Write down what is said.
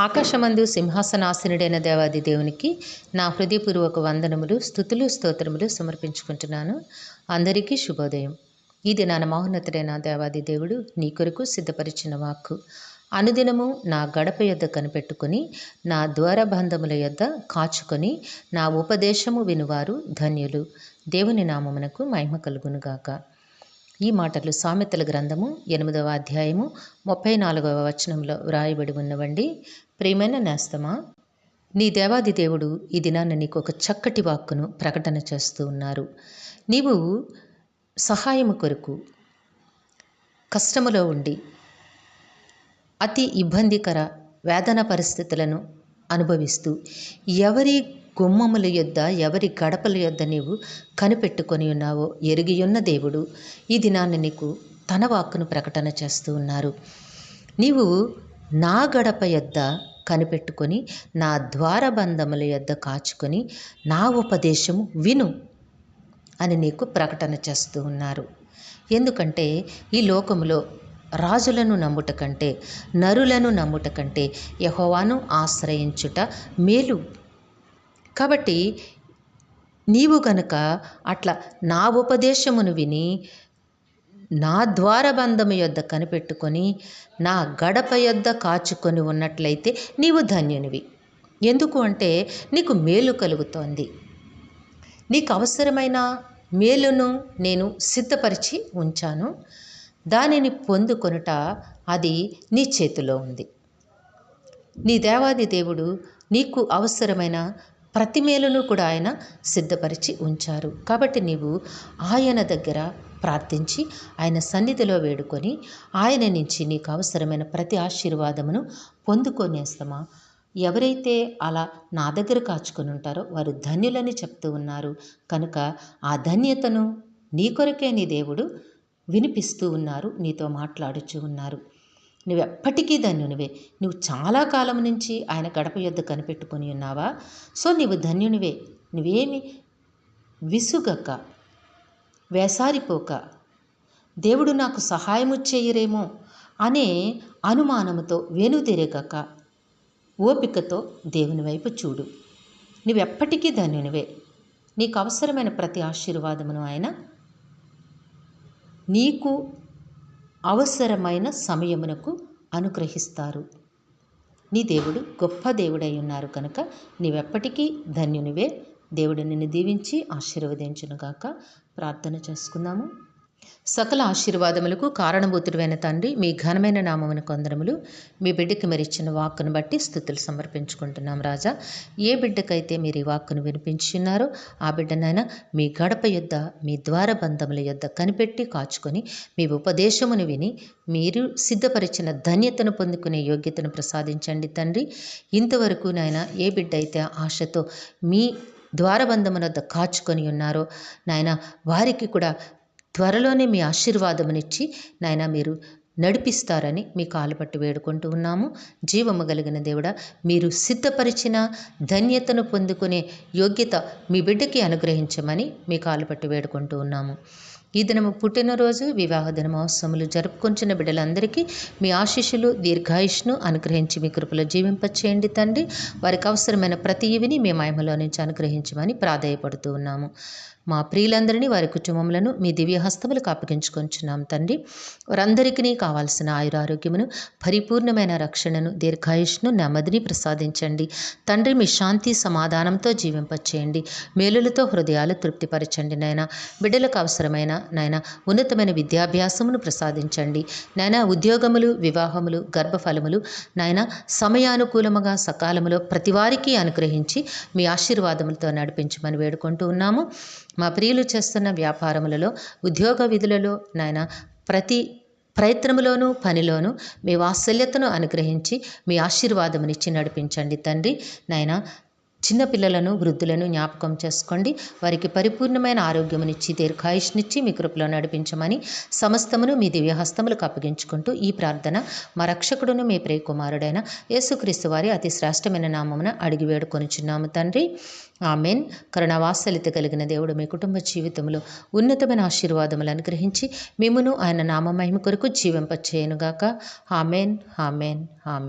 ఆకాశమందు సింహాసనాసనుడైన దేవాది దేవునికి నా హృదయపూర్వక వందనములు, స్తుతులు, స్తోత్రములు సమర్పించుకుంటున్నాను. అందరికీ శుభోదయం. ఈ దినాన మహోన్నతుడైన దేవాది దేవుడు నీ కొరకు సిద్ధపరిచిన వాక్కు అనుదినము నా గడప యొద్ద కనిపెట్టుకుని, నా ద్వారబంధముల యొద్ద కాచుకొని, నా ఉపదేశము వినువారు ధన్యులు. దేవుని నామమునకు మహిమ కలుగునుగాక. ఈ మాటలు సామెతల గ్రంథము 8వ అధ్యాయము 34వ వచనంలో వ్రాయబడి ఉన్నవండి. ప్రియమైన నేస్తమా, నీ దేవాది దేవుడు ఈ దినాన నీకు ఒక చక్కటి వాక్కును ప్రకటన చేస్తూ ఉన్నారు. నీవు సహాయము కొరకు కష్టములో ఉండి అతి ఇబ్బందికర వేదన పరిస్థితులను అనుభవిస్తూ ఎవరి గుమ్మముల యొద్ద, ఎవరి గడపల యొద్ద నీవు కనిపెట్టుకొని ఉన్నావో ఎరిగియున్న దేవుడు ఈ దినాన్ని నీకు తన వాక్కును ప్రకటన చేస్తూ ఉన్నారు. నీవు నా గడప యొద్ద కనిపెట్టుకొని, నా ద్వారబంధముల యొద్ద కాచుకొని, నా ఉపదేశము విను అని నీకు ప్రకటన చేస్తూ ఉన్నారు. ఎందుకంటే ఈ లోకములో రాజులను నమ్ముట కంటే, నరులను నమ్ముట కంటే యెహోవాను ఆశ్రయించుట మేలు. కాబట్టి నీవు గనుక అట్లా నా ఉపదేశమును విని, నా ద్వారబంధము యొద్ద కనిపెట్టుకొని, నా గడప యొద్ద కాచుకొని ఉన్నట్లయితే నీవు ధన్యునివి. ఎందుకు అంటే నీకు మేలు కలుగుతోంది. నీకు అవసరమైన మేలును నేను సిద్ధపరిచి ఉంచాను. దానిని పొందుకొనుట అది నీ చేతిలో ఉంది. నీ దేవాది దేవుడు నీకు అవసరమైన ప్రతి మేలును కూడా ఆయన సిద్ధపరిచి ఉంచారు. కాబట్టి నీవు ఆయన దగ్గర ప్రార్థించి, ఆయన సన్నిధిలో వేడుకొని, ఆయన నుంచి నీకు అవసరమైన ప్రతి ఆశీర్వాదమును పొందుకొనేస్తామా. ఎవరైతే అలా నా దగ్గర కాచుకొని ఉంటారో వారు ధన్యులని చెప్తూ ఉన్నారు. కనుక ఆ ధన్యతను నీ కొరకే నీ దేవుడు వినిపిస్తూ ఉన్నారు, నీతో మాట్లాడుచూ ఉన్నారు. నువ్వెప్పటికీ ధన్యునివే. నువ్వు చాలా కాలం నుంచి ఆయన గడప యొద్ద కనిపెట్టుకొని ఉన్నావా? సో నీవు ధన్యునివే. నువ్వేమి విసుగక, వేసారిపోక, దేవుడు నాకు సహాయము చేయరేమో అనే అనుమానముతో వెనుదిరగక, ఓపికతో దేవుని వైపు చూడు. నువ్వెప్పటికీ ధన్యునివే. నీకు అవసరమైన ప్రతి ఆశీర్వాదమును ఆయన నీకు అవసరమైన సమయమునకు అనుగ్రహిస్తారు. నీ దేవుడు గొప్ప దేవుడై ఉన్నారు కనుక నీవెప్పటికీ ధన్యునివే. దేవుడు నిన్ను దీవించి ఆశీర్వదించునుగాక. ప్రార్థన చేసుకుందాము. సకల ఆశీర్వాదములకు కారణభూతుడైన తండ్రి, మీ ఘనమైన నామమును కొందరములు. మీ బిడ్డకి మీరు ఇచ్చిన వాక్కును బట్టి స్తుతులు సమర్పించుకుంటున్నాం రాజా. ఏ బిడ్డకైతే మీరు ఈ వాక్కును వినిపించున్నారో ఆ బిడ్డనైనా మీ గడప యొద్ద, మీ ద్వారబంధముల యొద్ద కనిపెట్టి కాచుకొని, మీ ఉపదేశమును విని మీరు సిద్ధపరిచిన ధన్యతను పొందుకునే యోగ్యతను ప్రసాదించండి తండ్రి. ఇంతవరకు నాయన ఏ బిడ్డ అయితే ఆశతో మీ ద్వారబంధముల వద్ద కాచుకొని ఉన్నారో నాయన వారికి కూడా త్వరలోనే మీ ఆశీర్వాదమునిచ్చి నాయన మీరు నడిపిస్తారని మీ కాలు పట్టి వేడుకుంటూ ఉన్నాము. జీవము కలిగిన దేవుడా, మీరు సిద్ధపరిచిన ధన్యతను పొందుకునే యోగ్యత మీ బిడ్డకి అనుగ్రహించమని మీ కాలు పట్టి వేడుకుంటూ ఉన్నాము. ఈ దినము పుట్టినరోజు, వివాహ దినమోత్సవములు జరుపుకొంచిన బిడ్డలందరికీ మీ ఆశీస్సులు, దీర్ఘాయుష్ను అనుగ్రహించి మీ కృపలో జీవింపచేయండి తండ్రి. వారికి అవసరమైన ప్రతి ఇవిని మీ మహిమలో నుంచి అనుగ్రహించమని ప్రాధేయపడుతూ ఉన్నాము. మా ప్రియులందరినీ, వారి కుటుంబములను మీ దివ్యహస్తములకు అప్పగించుకొంచున్నాం తండ్రి. వారందరికీ కావాల్సిన ఆయురారోగ్యమును, పరిపూర్ణమైన రక్షణను, దీర్ఘాయుష్ను, నెమ్మదిని ప్రసాదించండి తండ్రి. మీ శాంతి సమాధానంతో జీవింపచేయండి. మేలులతో హృదయాలు తృప్తిపరచండి నాయన. బిడ్డలకు అవసరమైన నాయన ఉన్నతమైన విద్యాభ్యాసమును ప్రసాదించండి నాయన. ఉద్యోగములు, వివాహములు, గర్భఫలములు నాయన సమయానుకూలముగా సకాలములో ప్రతి వారికి అనుగ్రహించి మీ ఆశీర్వాదములతో నడిపించమని వేడుకుంటూ ఉన్నాము. మా ప్రియులు చేస్తున్న వ్యాపారములలో, ఉద్యోగ విధులలో నాయన ప్రతి ప్రయత్నములోనూ, పనిలోనూ మీ వాత్సల్యతను అనుగ్రహించి మీ ఆశీర్వాదమునిచ్చి నడిపించండి తండ్రి. నాయన చిన్నపిల్లలను, వృద్ధులను జ్ఞాపకం చేసుకోండి. వారికి పరిపూర్ణమైన ఆరోగ్యమునిచ్చి, దీర్ఘాయుష్నిచ్చి మీ కృపలో నడిపించమని సమస్తమును మీ దివ్యహస్తములకు అప్పగించుకుంటూ ఈ ప్రార్థన మా రక్షకుడును మీ ప్రియకుమారుడైన యేసుక్రీస్తు వారి అతి శ్రేష్టమైన నామమున అడిగి వేడుకొనుచున్నాము తండ్రి. ఆమెన్. కరుణావాత్సల్యత కలిగిన దేవుడు మీ కుటుంబ జీవితంలో ఉన్నతమైన ఆశీర్వాదములు అనుగ్రహించి మిమ్మును ఆయన నామ మహిమ కొరకు జీవింపచేయునుగాక. Amen, amen, amen.